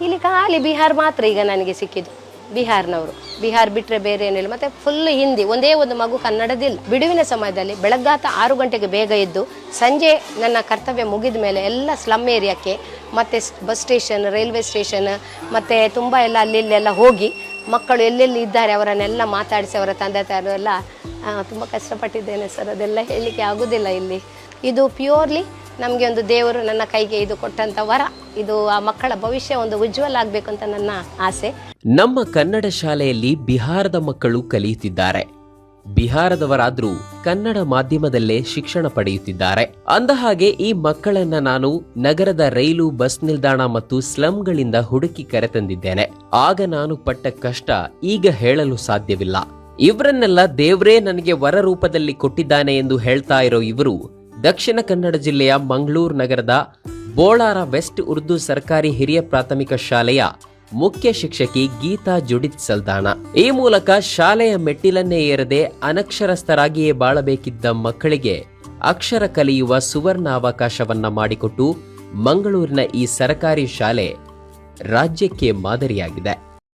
ಇಲ್ಲಿ ಖಾಲಿ ಬಿಹಾರ್ ಮಾತ್ರ ಈಗ ನನಗೆ ಸಿಕ್ಕಿದ್ದು, ಬಿಹಾರ್ನವರು. ಬಿಹಾರ್ ಬಿಟ್ಟರೆ ಬೇರೆ ಏನಿಲ್ಲ. ಮತ್ತು ಫುಲ್ ಹಿಂದಿ, ಒಂದೇ ಒಂದು ಮಗು ಕನ್ನಡದಿಲ್ಲ. ಬಿಡುವಿನ ಸಮಯದಲ್ಲಿ ಬೆಳಗ್ಗಾತ 6 ಗಂಟೆಗೆ ಬೇಗ ಎದ್ದು ಸಂಜೆ ನನ್ನ ಕರ್ತವ್ಯ ಮುಗಿದ ಮೇಲೆ ಎಲ್ಲ ಸ್ಲಮ್ ಏರಿಯಾಕ್ಕೆ ಮತ್ತು ಬಸ್ ಸ್ಟೇಷನ್, ರೈಲ್ವೆ ಸ್ಟೇಷನ್ ಮತ್ತು ತುಂಬ ಎಲ್ಲ ಅಲ್ಲಿಲ್ಲೆಲ್ಲ ಹೋಗಿ ಮಕ್ಕಳು ಎಲ್ಲೆಲ್ಲಿ ಇದ್ದಾರೆ ಅವರನ್ನೆಲ್ಲ ಮಾತಾಡಿಸಿ ಅವರ ತಂದೆ ತಾಯಿಯರೆಲ್ಲ ತುಂಬ ಕಷ್ಟಪಟ್ಟಿದ್ದೇನೆ ಸರ್. ಅದೆಲ್ಲ ಹೇಳಲಿಕ್ಕೆ ಆಗೋದಿಲ್ಲ ಇಲ್ಲಿ. ಇದು ಪ್ಯೂರ್ಲಿ ನಮಗೆ ಒಂದು ದೇವರು ನನ್ನ ಕೈಗೆ ಇದು ಕೊಟ್ಟಂಥ ವರ. ಇದು ಆ ಮಕ್ಕಳ ಭವಿಷ್ಯ ಒಂದು ಉಜ್ವಲ ಆಗಬೇಕು ಅಂತ ನನ್ನ ಆಸೆ. ನಮ್ಮ ಕನ್ನಡ ಶಾಲೆಯಲ್ಲಿ ಬಿಹಾರದ ಮಕ್ಕಳು ಕಲಿಯುತ್ತಿದ್ದಾರೆ. ಬಿಹಾರದವರಾದ್ರೂ ಕನ್ನಡ ಮಾಧ್ಯಮದಲ್ಲೇ ಶಿಕ್ಷಣ ಪಡೆಯುತ್ತಿದ್ದಾರೆ. ಅಂದಹಾಗೆ ಈ ಮಕ್ಕಳನ್ನ ನಾನು ನಗರದ ರೈಲು, ಬಸ್ ನಿಲ್ದಾಣ ಮತ್ತು ಸ್ಲಂಗಳಿಂದ ಹುಡುಕಿ ಕರೆತಂದಿದ್ದೇನೆ. ಆಗ ನಾನು ಪಟ್ಟ ಕಷ್ಟ ಈಗ ಹೇಳಲು ಸಾಧ್ಯವಿಲ್ಲ. ಇವರನ್ನೆಲ್ಲ ದೇವ್ರೇ ನನಗೆ ವರ ರೂಪದಲ್ಲಿ ಕೊಟ್ಟಿದ್ದಾನೆ ಎಂದು ಹೇಳ್ತಾ ಇರೋ ಇವರು ದಕ್ಷಿಣ ಕನ್ನಡ ಜಿಲ್ಲೆಯ ಮಂಗಳೂರು ನಗರದ ಬೋಳಾರ ವೆಸ್ಟ್ ಉರ್ದು ಸರ್ಕಾರಿ ಹಿರಿಯ ಪ್ರಾಥಮಿಕ ಶಾಲೆಯ ಮುಖ್ಯ ಶಿಕ್ಷಕಿ ಗೀತಾ ಜುಡಿತ್ ಸಲ್ದಾಣ. ಈ ಮೂಲಕ ಶಾಲೆಯ ಮೆಟ್ಟಿಲನ್ನೇ ಏರದೆ ಅನಕ್ಷರಸ್ಥರಾಗಿಯೇ ಬಾಳಬೇಕಿದ್ದ ಮಕ್ಕಳಿಗೆ ಅಕ್ಷರ ಕಲಿಯುವ ಸುವರ್ಣ ಅವಕಾಶವನ್ನ ಮಾಡಿಕೊಟ್ಟು ಮಂಗಳೂರಿನ ಈ ಸರ್ಕಾರಿ ಶಾಲೆ ರಾಜ್ಯಕ್ಕೆ ಮಾದರಿಯಾಗಿದೆ.